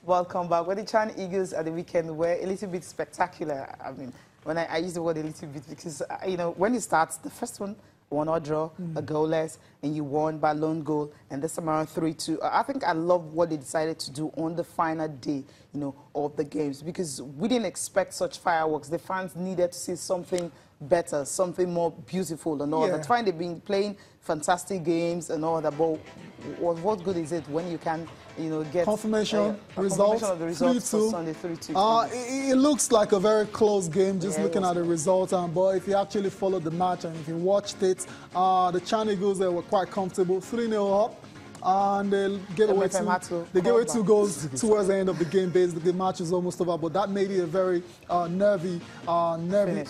Welcome back. Well, the Chan Eagles at the weekend were a little bit spectacular. I mean, when I use the word a little bit because, you know, when it starts, the first one, 1-0 draw, a goalless, and you won by lone goal, and this time around 3-2. I think I love what they decided to do on the final day, you know, of the games, because we didn't expect such fireworks. The fans needed to see something better, something more beautiful and all that. Fine, they've been playing fantastic games and all that, but what good is it when you can, you know, get confirmation results of the results for Sunday 3-2? It looks like a very close game just looking at the results, but if you actually followed the match and if you watched it, the Chan Eagles were quite comfortable, 3-0 up. And they gave away two goals towards the end of the game. Basically, the match is almost over, but that made it a very nervy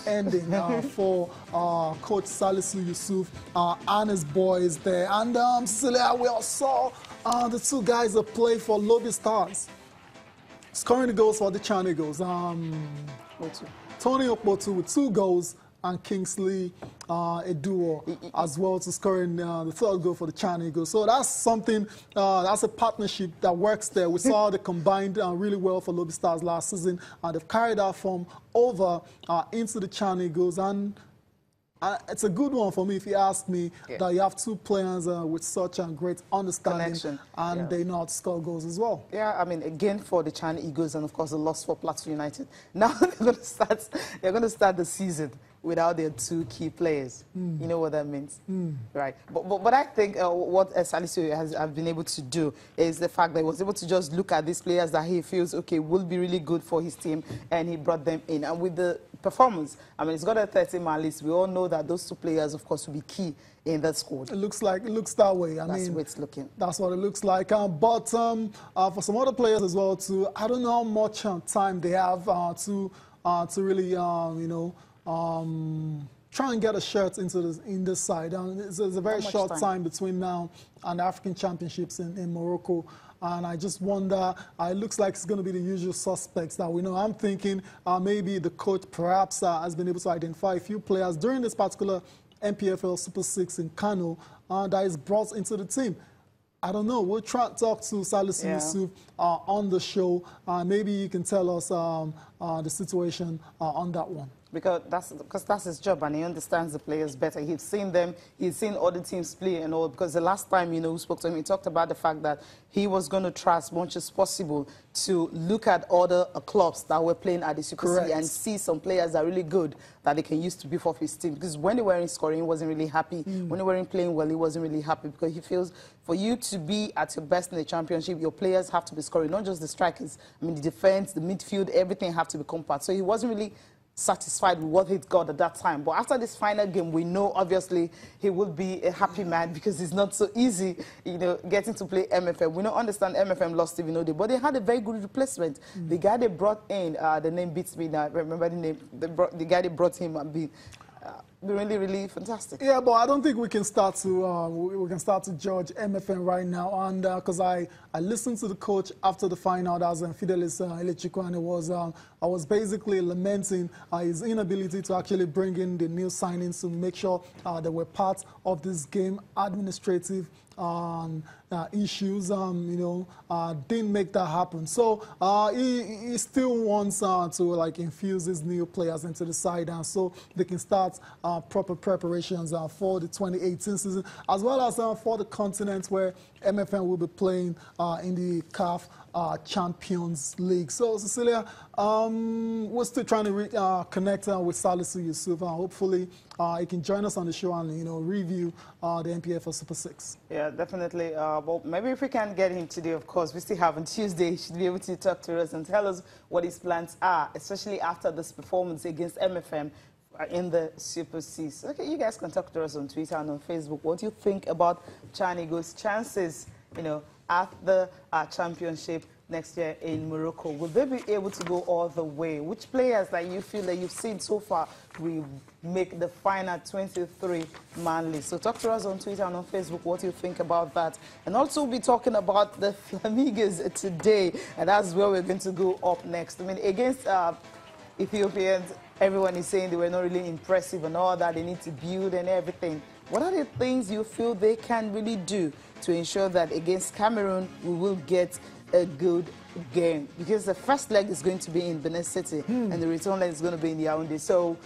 ending for Coach Salisu Yusuf and his boys there. And Cecilia, we all saw the two guys that play for Lobby Stars scoring the goals for the Chan Eagles. Tony Okpotu with 2 goals, and Kingsley Eduo as well to scoring the 3rd goal for the Chan Eagles. So that's something, that's a partnership that works there. We saw they combined really well for Lobby Stars last season, and they've carried that form over into the Chan Eagles. And it's a good one for me, if you ask me, that you have 2 players with such a great understanding and they know how to score goals as well. Yeah, I mean, again for the Chan Eagles and of course the loss for Plateau United. Now they're going to start the season without their 2 key players. You know what that means, right? But I think what Salisu has been able to do is the fact that he was able to just look at these players that he feels, okay, will be really good for his team, and he brought them in. And with the performance, I mean, he's got a 30-man list. We all know that those 2 players, of course, will be key in that squad. It looks that way. I mean, that's what it's looking. That's what it looks like. But for some other players as well, too, I don't know how much time they have to really, you know, try and get a shirt in this side. It's a very short time between now and the African Championships in Morocco. And I just wonder, it looks like it's going to be the usual suspects that we know. I'm thinking maybe the coach perhaps has been able to identify a few players during this particular NPFL Super 6 in Kano that is brought into the team. I don't know. We'll try to talk to Salisu Yusuf on the show. Maybe you can tell us the situation on that one. Because that's his job, and he understands the players better. He's seen them, he's seen other teams play and all. Because the last time, you know, we spoke to him, he talked about the fact that he was going to try as much as possible to look at other clubs that were playing at the Super C and see some players that are really good that they can use to beef up his team. Because when they weren't scoring, he wasn't really happy. When they weren't playing well, he wasn't really happy, because he feels for you to be at your best in the championship, your players have to be scoring, not just the strikers. I mean, the defense, the midfield, everything have to be compact. So he wasn't really satisfied with what he'd got at that time. But after this final game, we know, obviously, he will be a happy man, because it's not so easy, you know, getting to play MFM. We don't understand MFM lost Stephen Ode, but they had a very good replacement. The guy they brought in, the name beats me now, I remember the name, the guy they brought him and be really, really fantastic. Yeah, but I don't think we can start to judge MFM right now, and because I listened to the coach after the final, that was Fidelis Elechikwa, and I was basically lamenting his inability to actually bring in the new signings to make sure they were part of this game. Administrative issues, you know, didn't make that happen. So he still wants to like infuse his new players into the side, and so they can start proper preparations for the 2018 season, as well as for the continent where MFM will be playing in the CAF Champions League. So Cecilia, we're still trying to connect with Salisu Yusuf, and hopefully he can join us on the show and, you know, review the NPFL Super 6. Yeah, definitely. Well, maybe if we can get him today, of course, we still have on Tuesday. He should be able to talk to us and tell us what his plans are, especially after this performance against MFM in the Super Cs. Okay, you guys can talk to us on Twitter and on Facebook. What do you think about Chan Eagles' chances, you know, at the championship next year in Morocco? Will they be able to go all the way? Which players that you feel that you've seen so far will make the final 23-man list? So talk to us on Twitter and on Facebook what you think about that. And also we'll be talking about the Flamingoes today, and that's where we're going to go up next. I mean, against Ethiopians, everyone is saying they were not really impressive and all that. They need to build and everything. what are the things you feel they can really do to ensure that against Cameroon we will get a good game? Because the first leg is going to be in Benin City and the return leg is going to be in Yaoundé. So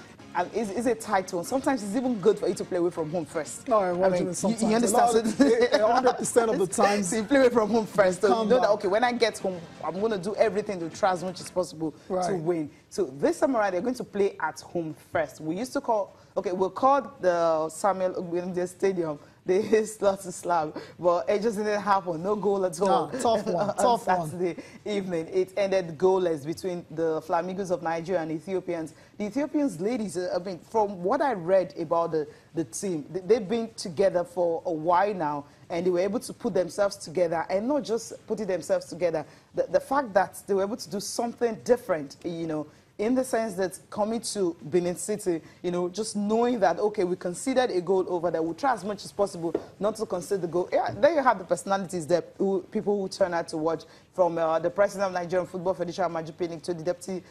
it's a tight one. Sometimes it's even good for you to play away from home first. No, I mean, sometimes. You understand? 100% of the time. So you play away from home first. So you know that, okay, when I get home, I'm going to do everything to try as much as possible to win. So this time around, they're going to play at home first. We used to call, we'll call the Samuel Ogwende Stadium the slot to slab, but it just didn't happen. No goal at all. Tough one. Tough Saturday evening, it ended goalless between the Flamingoes of Nigeria and Ethiopians. The Ethiopians ladies, I mean, from what I read about the team, they've been together for a while now, and they were able to put themselves together, and not just putting themselves together. The fact that they were able to do something different, you know, in the sense that coming to Benin City, you know, just knowing that, okay, we conceded a goal over there, we'll try as much as possible not to concede the goal. Yeah, there you have the personalities that people who turn out to watch, from the president of Nigerian Football Federation, Majupini, to the deputy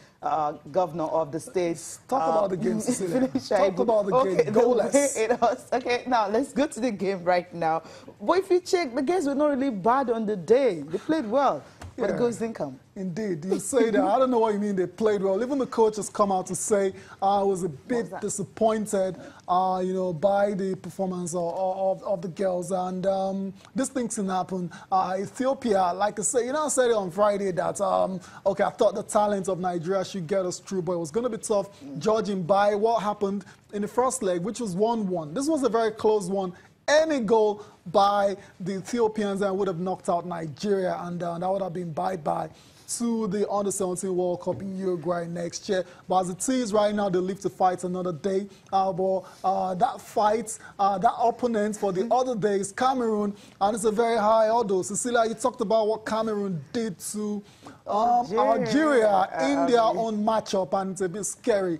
governor of the state. Talk about the game, Cecilia. Talk about the game. Goalless. Okay, now let's go to the game right now. But if you check, the guys were not really bad on the day. They played well. But the goals didn't come. Indeed, you say that. I don't know what you mean they played well. Even the coach has come out to say I was a bit disappointed, you know, by the performance of the girls. And this thing can happen. Ethiopia, like I say, you know, I said it on Friday that, okay, I thought the talent of Nigeria should get us through, but it was going to be tough judging by what happened in the first leg, which was 1-1. This was a very close one. Any goal by the Ethiopians and would have knocked out Nigeria, and that would have been bye-bye to the Under-17 World Cup in Uruguay next year. But as it is right now, they live to fight another day. But that fight, that opponent for the other day is Cameroon, and it's a very high order. Cecilia, you talked about what Cameroon did to Algeria in their own matchup, and it's a bit scary.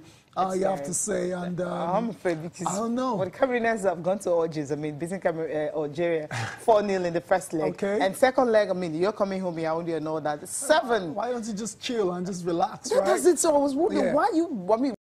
You have to say, and I'm afraid because I don't know. Well, the Cameroonians have gone to orgies. I mean, beating Algeria 4-0 in the first leg. Okay. And second leg, I mean, you're coming home here, I only know that 7. Why don't you just chill and just relax, That's it. So I was wondering why you. I mean.